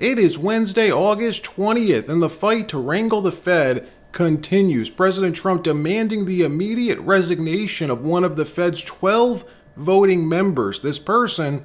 It is Wednesday, August 20th, and the fight to wrangle the Fed continues. President Trump demanding the immediate resignation of one of the Fed's 12 voting members. This person,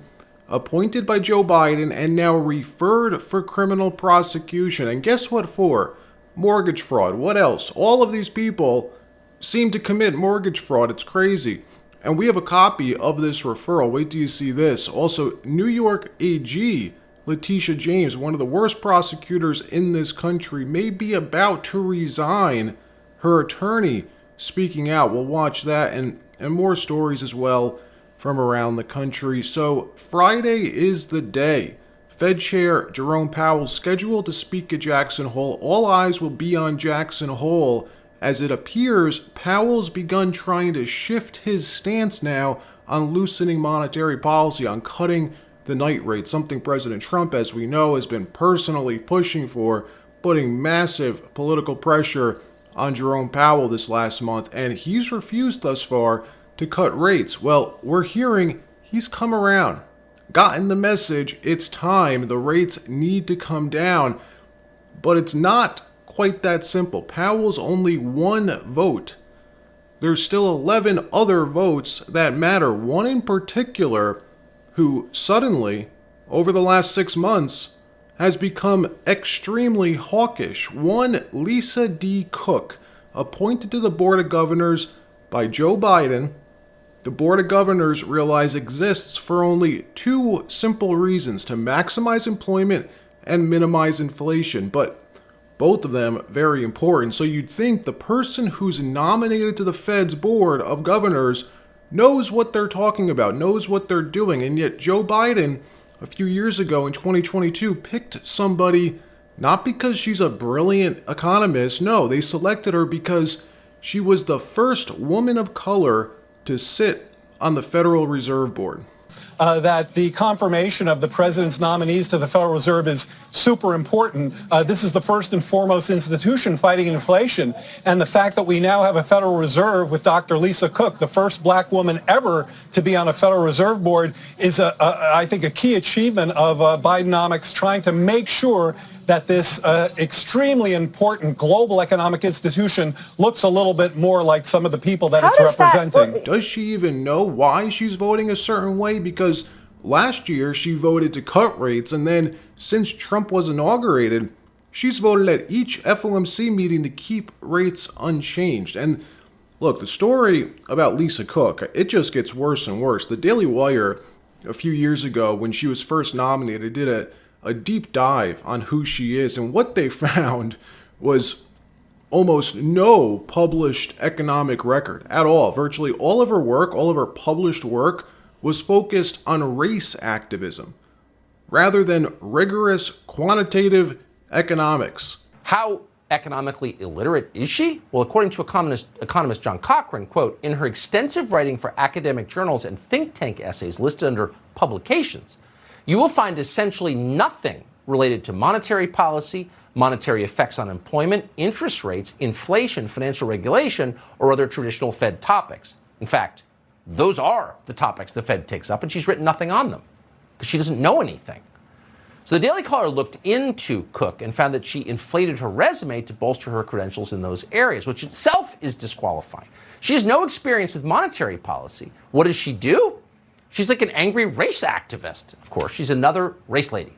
appointed by Joe Biden and now referred for criminal prosecution. And guess what for? Mortgage fraud. What else? All of these people seem to commit mortgage fraud. It's crazy. And we have a copy of this referral. Wait till you see this. Also, New York AG Letitia James, one of the worst prosecutors in this country, may be about to resign. Her attorney speaking out. We'll watch that and more stories as well from around the country. So Friday is the day. Fed Chair Jerome Powell scheduled to speak at Jackson Hole. All eyes will be on Jackson Hole as it appears Powell's begun trying to shift his stance now on loosening monetary policy, on cutting the night rate, something President Trump, as we know, has been personally pushing for, putting massive political pressure on Jerome Powell this last month, and he's refused thus far to cut rates. Well, we're hearing he's come around, gotten the message, it's time, the rates need to come down, but it's not quite that simple. Powell's only one vote. There's still 11 other votes that matter, one in particular who suddenly, over the last 6 months, has become extremely hawkish. One, Lisa D. Cook, appointed to the Board of Governors by Joe Biden. The Board of Governors realize exists for only two simple reasons: to maximize employment and minimize inflation. But both of them very important. So you'd think the person who's nominated to the Fed's Board of Governors knows what they're talking about, knows what they're doing, and yet Joe Biden, a few years ago in 2022, picked somebody not because she's a brilliant economist. No, they selected her because she was the first woman of color to sit on the Federal Reserve Board. That the confirmation of the president's nominees to the Federal Reserve is super important. This is the first and foremost institution fighting inflation. And the fact that we now have a Federal Reserve with Dr. Lisa Cook, the first black woman ever to be on a Federal Reserve Board, is, I think, a key achievement of Bidenomics, trying to make sure that this extremely important global economic institution looks a little bit more like some of the people that it's representing. Does she even know why she's voting a certain way? Because last year she voted to cut rates, and then since Trump was inaugurated, she's voted at each FOMC meeting to keep rates unchanged. And look, the story about Lisa Cook, it just gets worse and worse. The Daily Wire, a few years ago, when she was first nominated, did a deep dive on who she is, and what they found was almost no published economic record at all. Virtually all of her work, all of her published work, was focused on race activism rather than rigorous quantitative economics. How economically illiterate is she? Well, according to economist John Cochrane, quote, in her extensive writing for academic journals and think tank essays listed under publications, you will find essentially nothing related to monetary policy, monetary effects on employment, interest rates, inflation, financial regulation, or other traditional Fed topics. In fact, those are the topics the Fed takes up, and she's written nothing on them because she doesn't know anything. So the Daily Caller looked into Cook and found that she inflated her resume to bolster her credentials in those areas, which itself is disqualifying. She has no experience with monetary policy. What does she do? She's like an angry race activist. Of course, she's another race lady.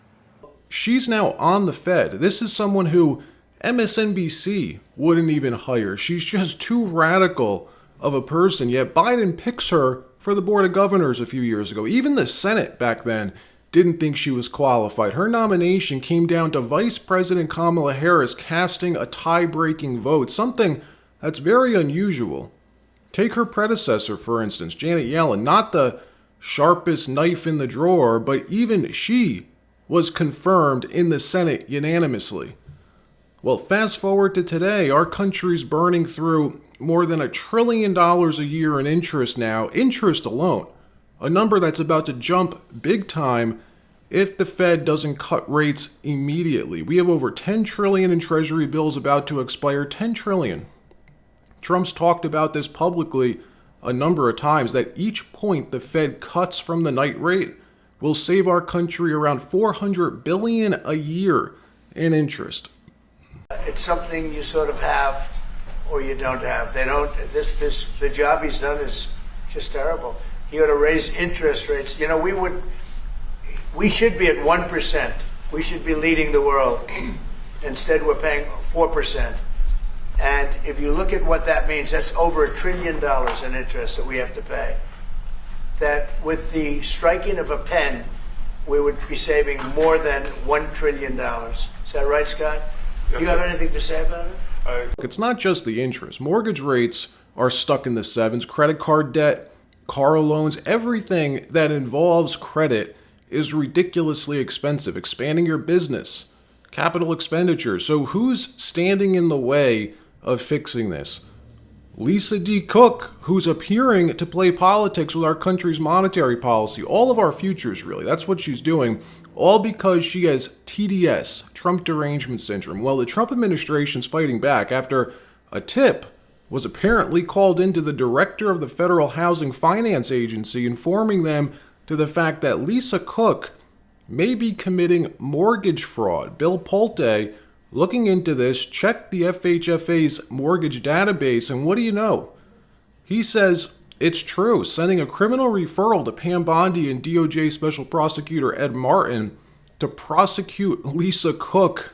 She's now on the Fed. This is someone who MSNBC wouldn't even hire. She's just too radical of a person, yet Biden picks her for the Board of Governors a few years ago. Even the Senate back then didn't think she was qualified. Her nomination came down to Vice President Kamala Harris casting a tie-breaking vote, something that's very unusual. Take her predecessor, for instance, Janet Yellen, not the sharpest knife in the drawer, but even she was confirmed in the Senate unanimously. Well, fast forward to today, our country's burning through more than $1 trillion a year in interest now, interest alone, a number that's about to jump big time if the Fed doesn't cut rates immediately. We have over $10 trillion in Treasury bills about to expire, $10 trillion. Trump's talked about this publicly a number of times, that each point the Fed cuts from the night rate will save our country around $400 billion a year in interest. It's something you sort of have or you don't have. The job he's done is just terrible. He ought to raise interest rates. You know, we should be at 1%. We should be leading the world. Instead, we're paying 4%. And if you look at what that means, that's over $1 trillion in interest that we have to pay. That with the striking of a pen, we would be saving more than $1 trillion. Is that right, Scott? Yes, do you have anything to say about it? It's not just the interest. Mortgage rates are stuck in the sevens. Credit card debt, car loans, everything that involves credit is ridiculously expensive. Expanding your business, capital expenditures. So who's standing in the way of fixing this? Lisa D. Cook, who's appearing to play politics with our country's monetary policy, all of our futures, really. That's what she's doing, all because she has TDS, Trump Derangement Syndrome. Well, the Trump administration's fighting back after a tip was apparently called into the director of the Federal Housing Finance Agency, informing them to the fact that Lisa Cook may be committing mortgage fraud. Bill Pulte, looking into this, checked the FHFA's mortgage database, and what do you know? He says it's true, sending a criminal referral to Pam Bondi and DOJ Special Prosecutor Ed Martin to prosecute Lisa Cook.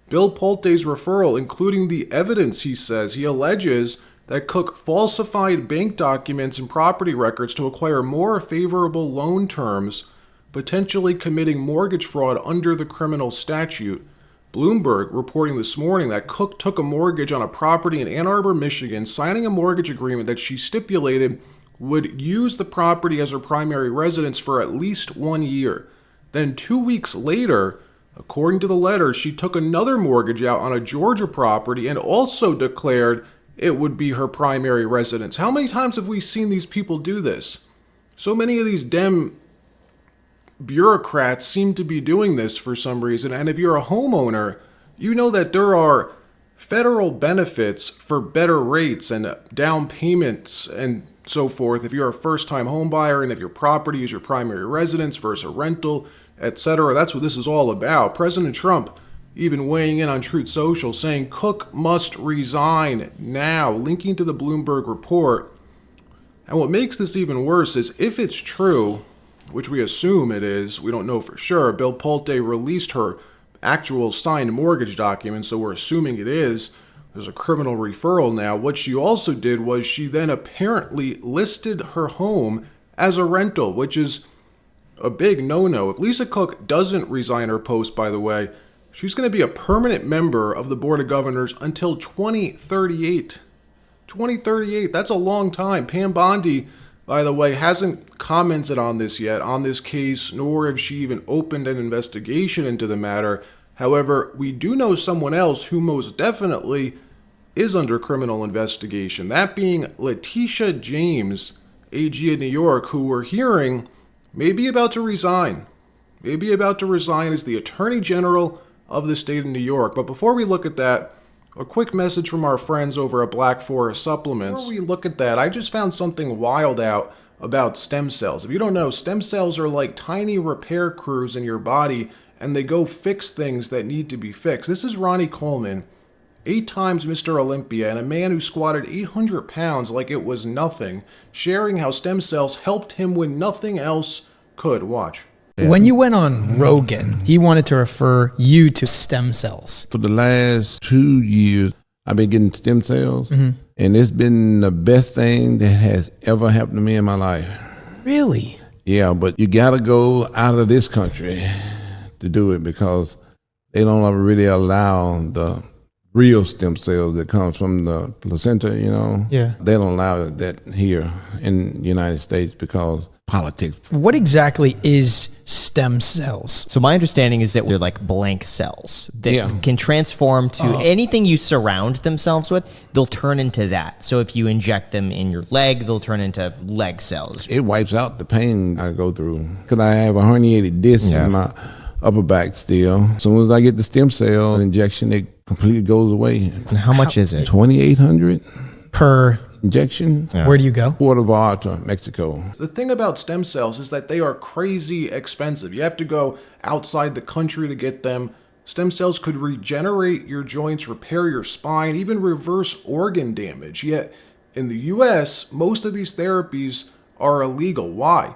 Bill Pulte's referral, including the evidence, he says, he alleges that Cook falsified bank documents and property records to acquire more favorable loan terms, potentially committing mortgage fraud under the criminal statute. Bloomberg reporting this morning that Cook took a mortgage on a property in Ann Arbor, Michigan, signing a mortgage agreement that she stipulated would use the property as her primary residence for at least 1 year. Then 2 weeks later, according to the letter, she took another mortgage out on a Georgia property and also declared it would be her primary residence. How many times have we seen these people do this? So many of these bureaucrats seem to be doing this for some reason. And if you're a homeowner, you know that there are federal benefits for better rates and down payments and so forth if you're a first-time home buyer and if your property is your primary residence versus a rental, etc. That's what this is all about. President Trump even weighing in on Truth Social, saying Cook must resign now, linking to the Bloomberg report. And what makes this even worse is if it's true, which we assume it is, we don't know for sure, Bill Pulte released her actual signed mortgage documents, so we're assuming it is. There's a criminal referral now. What she also did was she then apparently listed her home as a rental, which is a big no-no. If Lisa Cook doesn't resign her post, by the way, she's going to be a permanent member of the Board of Governors until 2038. 2038, that's a long time. Pam Bondi, by the way, hasn't commented on this yet, on this case, nor have she even opened an investigation into the matter. However, we do know someone else who most definitely is under criminal investigation, that being Letitia James, AG of New York, who we're hearing may be about to resign. Maybe about to resign as the Attorney General of the state of New York. But before we look at that, a quick message from our friends over at Black Forest Supplements. Before we look at that, I just found something wild out about stem cells. If you don't know, stem cells are like tiny repair crews in your body, and they go fix things that need to be fixed. This is Ronnie Coleman, 8 times Mr. Olympia, and a man who squatted 800 pounds like it was nothing, sharing how stem cells helped him when nothing else could. Watch. When you went on Rogan, he wanted to refer you to stem cells. For the last 2 years, I've been getting stem cells, and it's been the best thing that has ever happened to me in my life. Really? Yeah, but you got to go out of this country to do it because they don't ever really allow the real stem cells that comes from the placenta, you know? Yeah. They don't allow that here in the United States because politics. What exactly is stem cells? So my understanding is that they're like blank cells that can transform to anything you surround themselves with, they'll turn into that. So if you inject them in your leg, they'll turn into leg cells. It wipes out the pain I go through because I have a herniated disc in my upper back still. As soon as I get the stem cell injection, it completely goes away. And how much is it? $2,800 Per injection. Where do you go? Puerto Vallarta, Mexico. The thing about stem cells is that they are crazy expensive. You have to go outside the country to get them. Stem cells could regenerate your joints, repair your spine, even reverse organ damage. Yet in the US, most of these therapies are illegal. Why?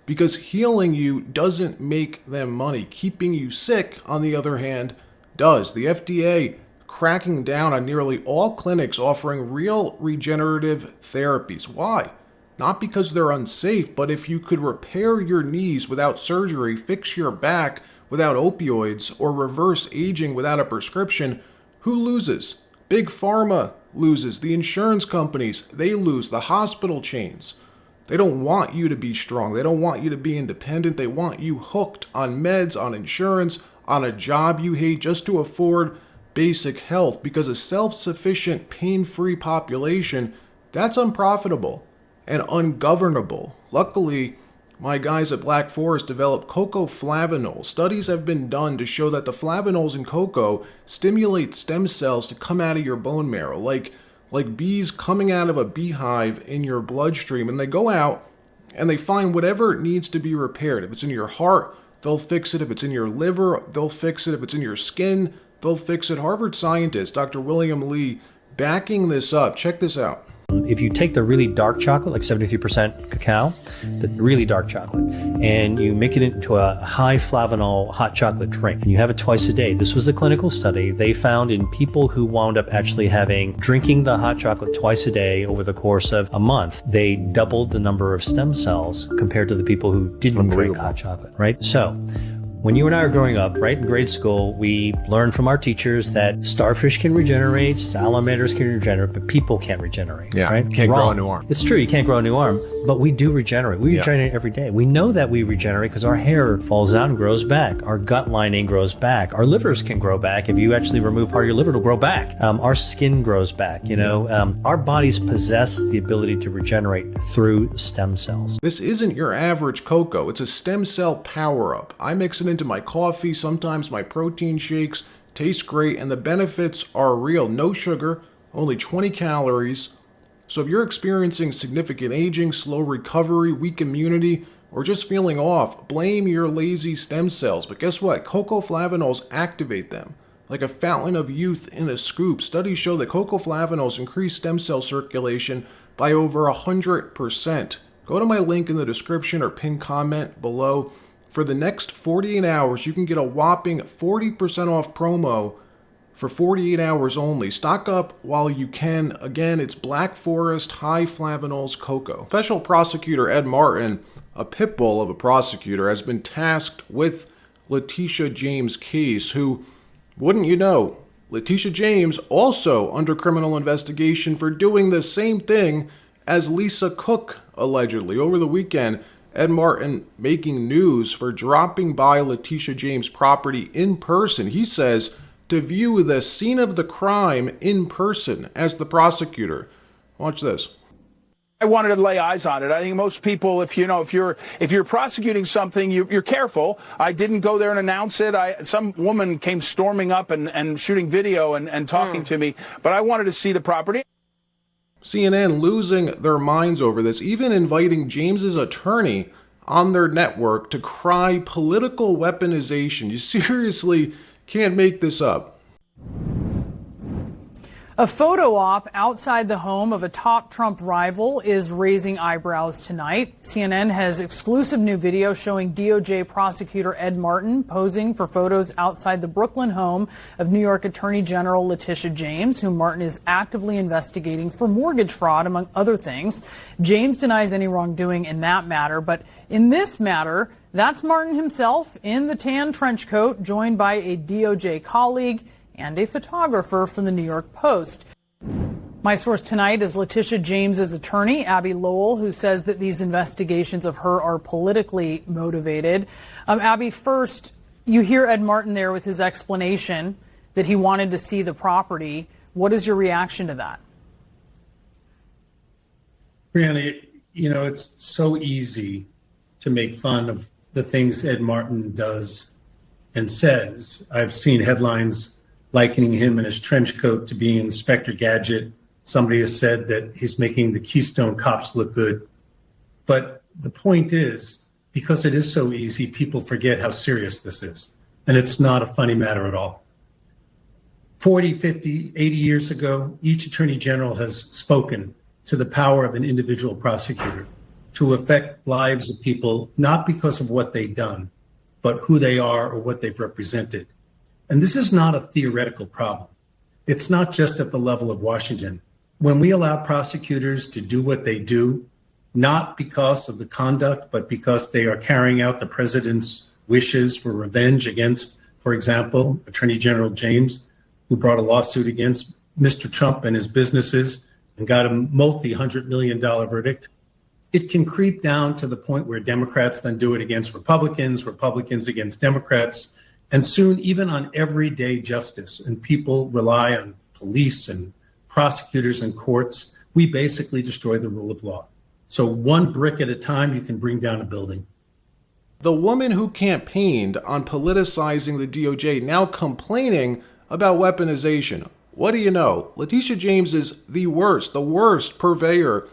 Because healing you doesn't make them money. Keeping you sick, on the other hand, does. The FDA cracking down on nearly all clinics offering real regenerative therapies. Why? Not because they're unsafe, but if you could repair your knees without surgery, fix your back without opioids, or reverse aging without a prescription, who loses? Big Pharma loses. The insurance companies, they lose. The hospital chains. They don't want you to be strong. They don't want you to be independent. They want you hooked on meds, on insurance, on a job you hate just to afford basic health, because a self-sufficient, pain-free population, that's unprofitable and ungovernable. Luckily, my guys at Black Forest developed cocoa flavanols. Studies have been done to show that the flavanols in cocoa stimulate stem cells to come out of your bone marrow, like bees coming out of a beehive in your bloodstream, and they go out and they find whatever needs to be repaired. If it's in your heart, they'll fix it. If it's in your liver, they'll fix it. If it's in your skin, they'll fix it. Harvard scientist Dr. William Lee backing this up. Check this out. If you take the really dark chocolate, like 73% cacao, the really dark chocolate, and you make it into a high flavanol hot chocolate drink, and you have it twice a day. This was a clinical study. They found in people who wound up actually drinking the hot chocolate twice a day over the course of a month, they doubled the number of stem cells compared to the people who didn't drink hot chocolate, right? So, when you and I are growing up, right, in grade school, we learned from our teachers that starfish can regenerate, salamanders can regenerate, but people can't regenerate. Yeah, right? can't grow a new arm. It's true, you can't grow a new arm, but we do regenerate. We regenerate every day. We know that we regenerate because our hair falls out and grows back. Our gut lining grows back. Our livers can grow back. If you actually remove part of your liver, it'll grow back. Our skin grows back. Our bodies possess the ability to regenerate through stem cells. This isn't your average cocoa. It's a stem cell power-up. I mix it into my coffee, sometimes my protein shakes. Tastes great, and the benefits are real. No sugar, only 20 calories. So if you're experiencing significant aging, slow recovery, weak immunity, or just feeling off, blame your lazy stem cells. But guess what? Cocoa flavanols activate them. Like a fountain of youth in a scoop. Studies show that cocoa flavanols increase stem cell circulation by over 100%. Go to my link in the description or pinned comment below. For the next 48 hours, you can get a whopping 40% off promo for 48 hours only. Stock up while you can. Again, it's Black Forest High Flavanols Cocoa. Special Prosecutor Ed Martin, a pit bull of a prosecutor, has been tasked with Letitia James' case, who, wouldn't you know, Letitia James also under criminal investigation for doing the same thing as Lisa Cook, allegedly. Over the weekend, Ed Martin making news for dropping by Letitia James' property in person. He says to view the scene of the crime in person as the prosecutor. Watch this. I wanted to lay eyes on it. I think most people, if you're prosecuting something, you're careful. I didn't go there and announce it. Some woman came storming up and shooting video and talking to me, but I wanted to see the property. CNN losing their minds over this, even inviting James's attorney on their network to cry political weaponization. You seriously can't make this up. A photo op outside the home of a top Trump rival is raising eyebrows tonight. CNN has exclusive new video showing DOJ prosecutor Ed Martin posing for photos outside the Brooklyn home of New York Attorney General Letitia James, whom Martin is actively investigating for mortgage fraud, among other things. James denies any wrongdoing in that matter, but in this matter, that's Martin himself in the tan trench coat, joined by a DOJ colleague and a photographer from the New York Post. My source tonight is Letitia James's attorney, Abby Lowell, who says that these investigations of her are politically motivated. Abby, first, you hear Ed Martin there with his explanation that he wanted to see the property. What is your reaction to that? Brianna, it's so easy to make fun of the things Ed Martin does and says. I've seen headlines likening him in his trench coat to being Inspector Gadget Somebody has said that he's making the Keystone cops look good. But the point is, because it is so easy, people forget how serious this is. And it's not a funny matter at all. 40, 50, 80 years ago, each attorney general has spoken to the power of an individual prosecutor to affect lives of people, not because of what they've done, but who they are or what they've represented. And this is not a theoretical problem. It's not just at the level of Washington. When we allow prosecutors to do what they do, not because of the conduct, but because they are carrying out the president's wishes for revenge against, for example, Attorney General James, who brought a lawsuit against Mr. Trump and his businesses and got a multi-$100 million verdict, it can creep down to the point where Democrats then do it against Republicans, Republicans against Democrats, and soon even on everyday justice. And people rely on police and prosecutors and courts. We basically destroy the rule of law. So one brick at a time, you can bring down a building. The woman who campaigned on politicizing the DOJ now complaining about weaponization. What do you know? Letitia James is the worst purveyor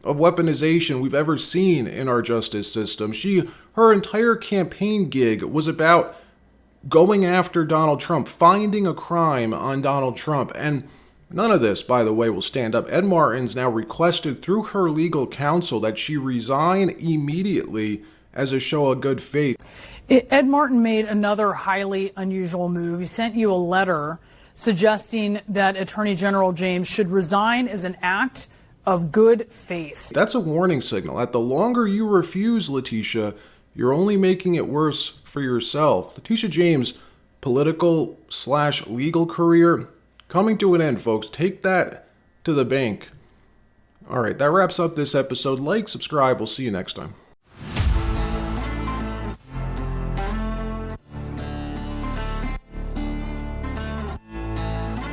of weaponization we've ever seen in our justice system. Her entire campaign gig was about going after Donald Trump, finding a crime on Donald Trump. And none of this, by the way, will stand up. Ed Martin's now requested through her legal counsel that she resign immediately as a show of good faith. Ed Martin made another highly unusual move. He sent you a letter suggesting that Attorney General James should resign as an act of good faith. That's a warning signal that the longer you refuse, Letitia, you're only making it worse for yourself. Letitia James' political/legal career coming to an end, folks. Take that to the bank. All right, that wraps up this episode. Like, subscribe. We'll see you next time.